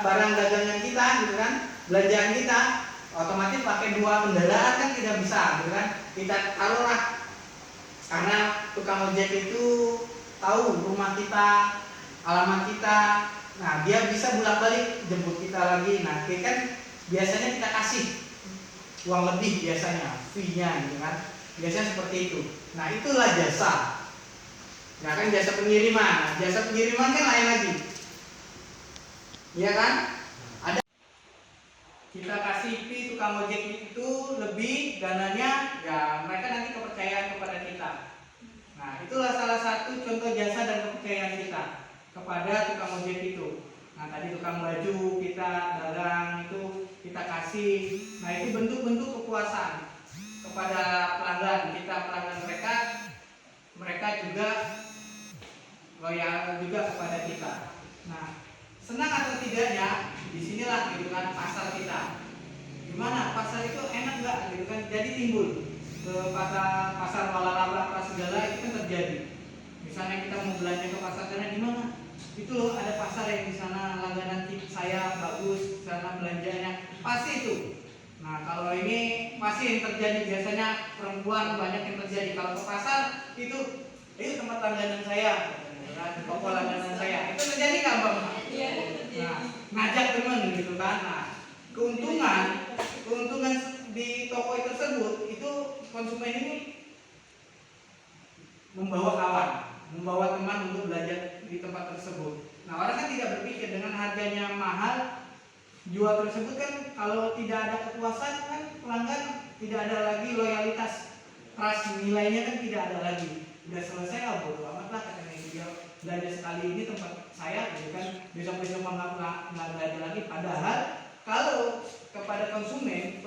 barang dagangan kita gitu kan, belanjaan kita, otomatis pakai 2 kendaraan kan tidak bisa gitu kan. Kita taruhlah, karena tukang ojek itu tahu rumah kita, alamat kita, nah dia bisa bolak-balik jemput kita lagi. Nah kita kan biasanya kita kasih uang lebih, biasanya fee-nya gitu kan, biasanya seperti itu. Nah itulah jasa. Nah kan jasa pengiriman, nah, jasa pengiriman kan lain lagi, iya kan? Ada kita kasih fee tukang ojek itu lebih dananya, ya mereka nanti kepercayaan kepada kita. Nah itulah salah satu contoh jasa dan kepercayaan kita kepada tukang ojek itu. Nah tadi tukang baju kita dagang itu kita kasih, nah itu bentuk-bentuk kepuasan kepada pelanggan kita, pelanggan mereka juga loyal juga kepada kita. Nah senang atau tidaknya disinilah gitu kan pasar kita. Gimana pasar itu enak nggak gitu kan? Jadi timbul ke pasar walalaba segala itu kan terjadi. Misalnya kita mau belanja ke pasar karena di mana? Itu loh ada pasar yang di sana langganan saya bagus, sana belanjanya pasti itu. Nah kalau ini pasti yang terjadi biasanya perempuan banyak yang terjadi kalau ke pasar itu tempat langganan saya, toko langganan saya itu terjadi nggak bang? Iya. Nah ngajak teman gitu kan. Nah keuntungan di toko tersebut itu konsumen ini membawa kawan, membawa teman untuk belanja di tempat tersebut. Nah orang kan tidak berpikir dengan harganya mahal jual tersebut kan, kalau tidak ada kepuasan kan pelanggan tidak ada lagi loyalitas, trust nilainya kan tidak ada lagi. Udah selesai lah bodo amat lah katanya dia belanja sekali ini tempat saya gitu kan, besok nggak belanja lagi. Padahal kalau kepada konsumen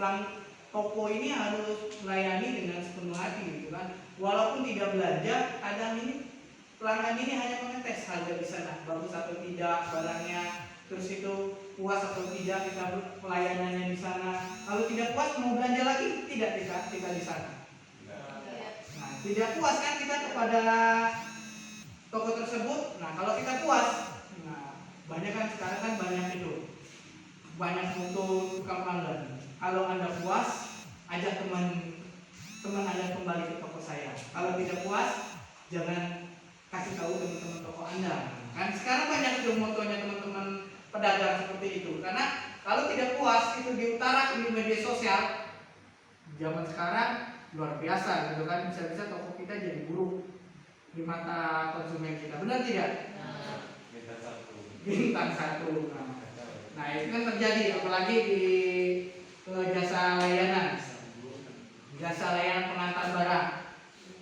toko ini harus melayani dengan sepenuh hati gitu kan. Walaupun tidak belanja, kadang ini pelanggan ini hanya mengetes harga di sana, bagus atau tidak barangnya, terus itu puas atau tidak kita pelayanannya di sana. Kalau tidak puas mau belanja lagi tidak di sana. Nah, tidak puas kan kita kepada toko tersebut. Nah, kalau kita puas, nah banyak kan sekarang kan banyak mutu tukang pelanggan. Kalau Anda puas, ajak teman Anda kembali ke toko saya. Kalau tidak puas, jangan kasih tahu teman-teman toko Anda. Kan sekarang banyak itu motonya teman-teman pedagang seperti itu. Karena kalau tidak puas itu diutarakan di media sosial. Zaman sekarang luar biasa gitu kan, bisa-bisa toko kita jadi buruk di mata konsumen kita. Benar tidak? Bintang satu. Nah itu kan terjadi apalagi di jasa layanan pengantar barang.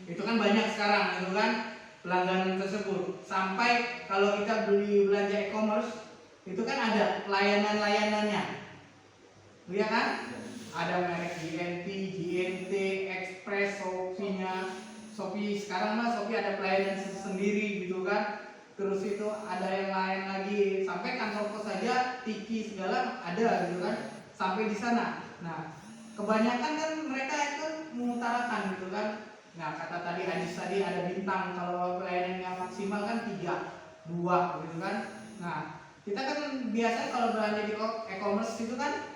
Itu kan banyak sekarang gitu kan pelanggan tersebut. Sampai kalau kita belanja e-commerce itu kan ada layanannya. Lihat kan? Ada merek GNT, Express, Shopee sekarang mah Shopee ada pelayanan sendiri gitu kan. Terus itu ada yang lain lagi, sampai kantor pos saja, Tiki segala ada gitu kan, sampai di sana. Nah, kebanyakan kan mereka itu mengutarakan gitu kan. Nah, kata tadi Hadis tadi ada bintang, kalau pelayanan yang maksimal kan 2 gitu kan. Nah, kita kan biasanya kalau belanja di e-commerce itu kan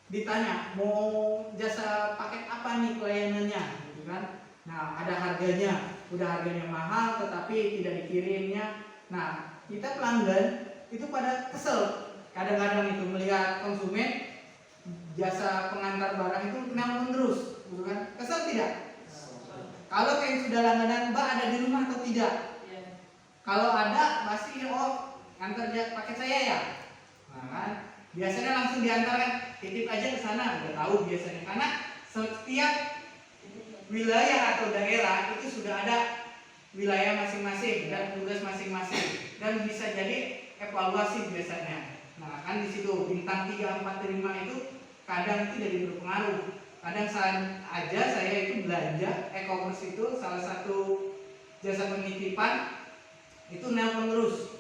ditanya mau jasa paket apa nih pelayanannya gitu kan. Nah ada harganya, udah harganya mahal tetapi tidak dikirimnya. Nah kita pelanggan itu pada kesel kadang-kadang itu melihat konsumen jasa pengantar barang itu nelpon terus gitu kan. Kesel tidak? Kalau kayak sudah langganan Mbak ada di rumah atau tidak? Kalau ada pasti antar paket saya ya. Nah kan biasanya langsung diantarkan, titip aja ke sana, udah tahu biasanya. Karena setiap wilayah atau daerah itu sudah ada wilayah masing-masing dan tugas masing-masing dan bisa jadi evaluasi biasanya. Nah kan di situ bintang 3, 4, 5 itu kadang itu jadi berpengaruh. Kadang aja saya itu belanja e-commerce itu salah satu jasa penitipan itu nelpon terus.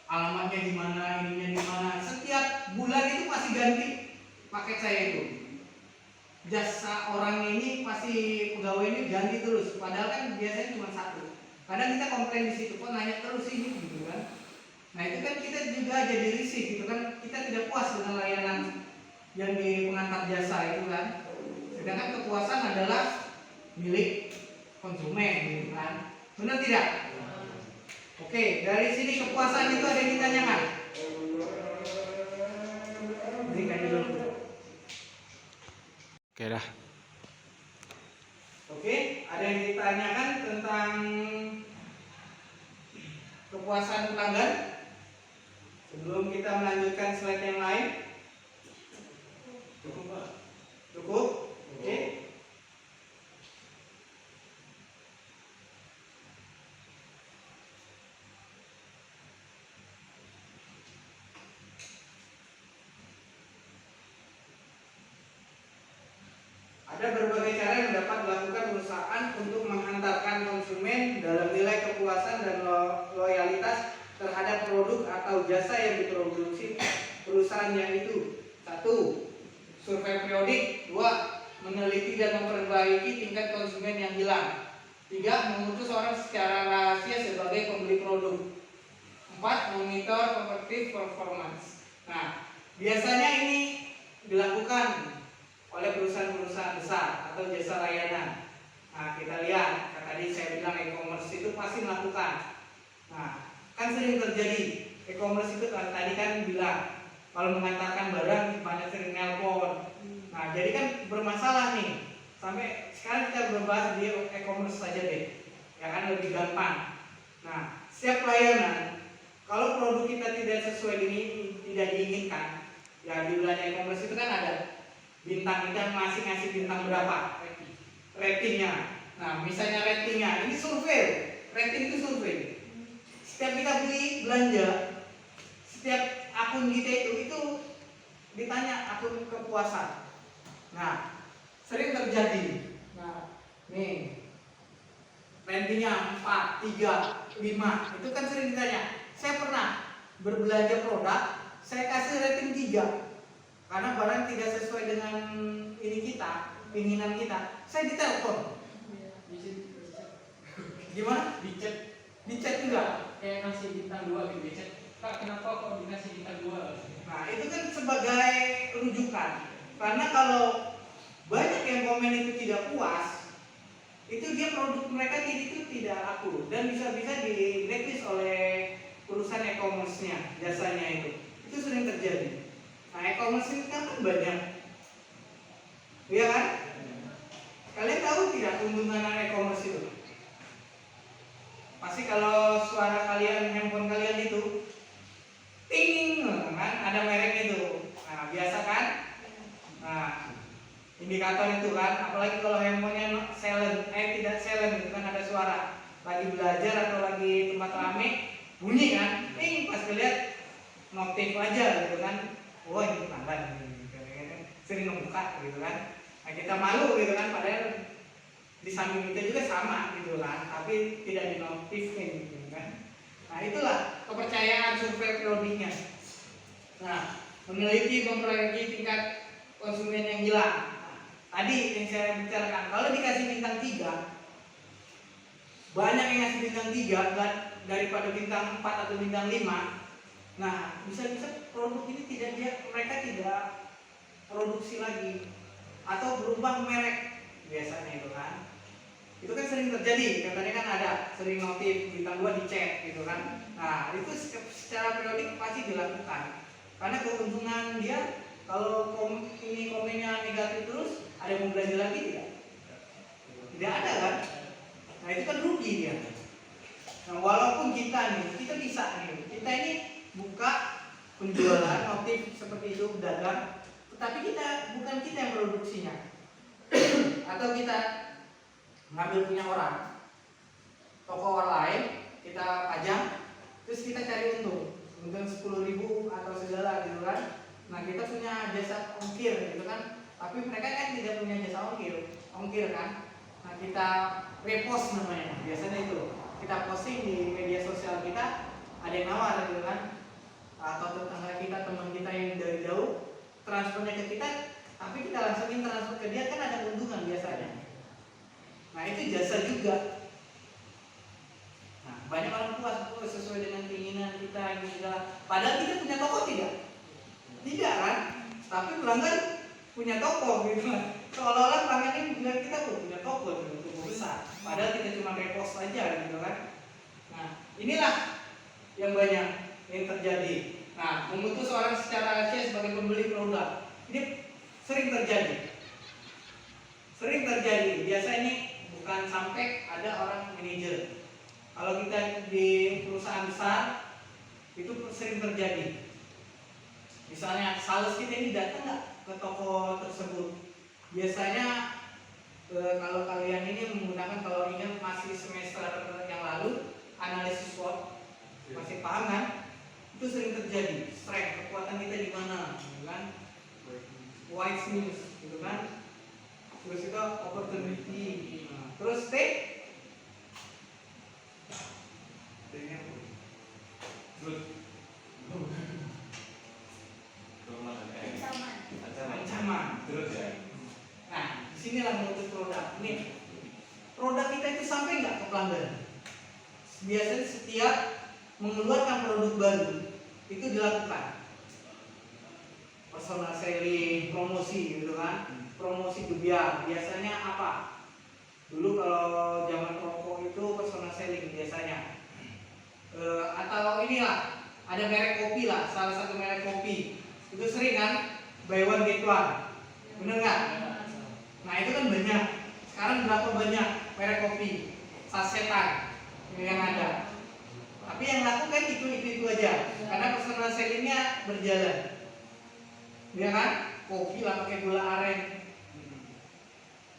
Alamatnya di mana, ininya di mana. Setiap bulan itu pasti ganti paket saya itu. Jasa orang ini pasti pegawai ini ganti terus. Padahal kan biasanya cuma satu. Kadang kita komplain di situ, kok nanya terus ini gitu kan. Nah itu kan kita juga jadi risih gitu kan, kita tidak puas dengan layanan yang di pengantar jasa itu kan. Sedangkan kepuasan adalah milik konsumen gitu kan. Benar tidak? Oke, dari sini kepuasan itu ada yang ditanyakan. Berikan dulu. Oke dah. Oke, ada yang ditanyakan tentang kepuasan pelanggan sebelum kita melanjutkan slide yang lain. Cukup? Oke. Ada berbagai cara yang dapat dilakukan perusahaan untuk menghantarkan konsumen dalam nilai kepuasan dan loyalitas terhadap produk atau jasa yang diproduksi perusahaannya itu. 1. Survei periodik. 2. Meneliti dan memperbaiki tingkat konsumen yang hilang. 3. Mengutus orang secara rahasia sebagai pembeli produk. 4. Monitor competitive performance. Nah, biasanya ini dilakukan oleh perusahaan-perusahaan besar atau jasa layanan. Nah, kita lihat, tadi saya bilang e-commerce itu pasti melakukan. Nah, kan sering terjadi e-commerce itu tadi kan bilang kalau mengantarkan barang banyak sering nelpon. Nah, jadi kan bermasalah nih. Sampai sekarang kita berbahas di e-commerce saja deh. Ya kan lebih gampang. Nah, setiap layanan kalau produk kita tidak sesuai dengan tidak diinginkan, ya di belanja e-commerce itu kan ada bintang, kita masih ngasih bintang berapa? Ratingnya. Nah, misalnya ratingnya, ini survei. Rating itu survei. Setiap kita beli belanja, setiap akun kita itu ditanya akun kepuasan. Nah, sering terjadi. Nah, nih ratingnya 4, 3, 5. Itu kan sering ditanya. Saya pernah berbelanja produk, saya kasih rating 3. Karena barang tidak sesuai dengan ini kita, keinginan kita, saya ditelepon. Gimana? Dicet juga. Kayak ngasih bintang 2 gitu, dicet. Kak, kenapa kok dikasih bintang 2? Nah, itu kan sebagai rujukan. Karena kalau banyak yang komen itu tidak puas, itu dia produk mereka itu tidak laku dan bisa-bisa di blacklist oleh perusahaan e-commerce-nya, jasanya itu. Itu sering terjadi. Nah, e-commerce ini kan banyak, iya kan? Kalian tahu tidak keuntungan e-commerce itu? Pasti kalau suara kalian, handphone kalian itu ting, kan? Ada merek itu. Nah, biasa kan? Nah, indikator itu kan. Apalagi kalau handphonenya silent, tidak silent, itu kan ada suara. Lagi belajar atau lagi tempat rame, bunyi kan? Ting, pas lihat notif aja gitu kan. Oh ini pelanggan sering membuka gitu kan. Nah, kita malu gitu kan, padahal di samping kita juga sama gitu kan, tapi tidak dinotifin gitu kan. Nah, itulah kepercayaan survei periodiknya. Nah, meneliti memperbaiki tingkat konsumen yang hilang. Nah, tadi yang saya bicarakan, kalau dikasih bintang 3, banyak yang ngasih bintang 3 daripada bintang 4 atau bintang 5. Nah, bisa-bisa produk ini mereka tidak produksi lagi atau berubah merek biasanya itu kan. Itu kan sering terjadi, katanya kan ada sering notif bintang 2 dicek gitu kan. Nah, itu secara periodik pasti dilakukan. Karena keuntungan dia kalau komennya negatif terus, ada yang mau belanja lagi tidak? Tidak ada kan? Nah, itu kan rugi dia. Nah, walaupun kita bisa nih, kita ini buka penjualan notif seperti itu dagang, tetapi bukan kita yang produksinya. Atau kita ngambil punya orang, toko orang lain, kita pajang, terus kita cari untung 10.000 atau segala gitu kan. Nah, kita punya jasa ongkir gitu kan, tapi mereka kan tidak punya jasa ongkir kan. Nah, kita repost namanya, biasanya itu kita posting di media sosial kita, ada yang nawar gitu kan, atau tetangga kita, teman kita yang dari jauh transfernya ke kita, tapi kita langsung transfer ke dia, kan ada keuntungan biasanya. Nah, itu jasa juga. Nah, banyak orang puas sesuai dengan keinginan kita. kita ini segala. Padahal kita punya toko tidak? Tidak kan? Tapi pelanggan punya toko gitu kan. Seolah-olah pelanggan ini bilang kita punya toko gitu, toko besar. Padahal kita cuma repost aja gitu kan. Nah, inilah yang banyak yang terjadi. Nah, memutus orang secara rahasia sebagai pembeli produk. Ini sering terjadi. Sering terjadi. Biasa ini bukan sampai ada orang manajer. Kalau kita di perusahaan besar itu sering terjadi. Misalnya sales kita ini datang nggak ke toko tersebut. Biasanya kalau kalian ini menggunakan, kalau ingat masih semester yang lalu analisis SWOT, masih paham kan? Itu sering terjadi. Strength, kekuatan kita di mana, gitu kan? White news, gitu kan? Terus itu opportunity. Nah, terus T, T-nya good. Ancaman. Terus ya. Nah, disinilah menutup produk. Nih, produk kita itu sampai nggak ke pelanggan? Biasanya setiap mengeluarkan produk baru itu dilakukan personal selling, promosi gitu kan, promosi gebiar. Biasanya apa? Dulu kalau zaman rokok itu personal selling biasanya. Atau inilah ada merek kopi lah, salah satu merek kopi itu sering kan buy one get one, bener nggak? Nah itu kan banyak. Sekarang berapa banyak merek kopi sasetan yang ada? Tapi yang lakukan itu aja, karena personal sellingnya berjalan, ya kan? Kopi lah pakai gula aren.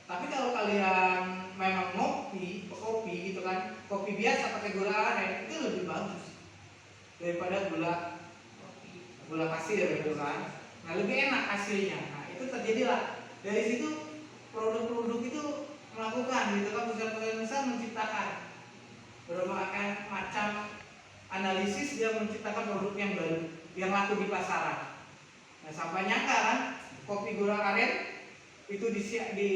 Tapi kalau kalian memang ngopi, kopi gitu kan, kopi biasa pakai gula aren itu lebih bagus daripada gula pasir gitu kan. Nah lebih enak hasilnya. Nah itu terjadilah dari situ produk-produk itu melakukan gitu kan, perusahaan-perusahaan besar menciptakan berbagai macam analisis, dia menciptakan produk yang baru yang laku di pasaran. Nah sampai nyangka kan kopi gula aren itu di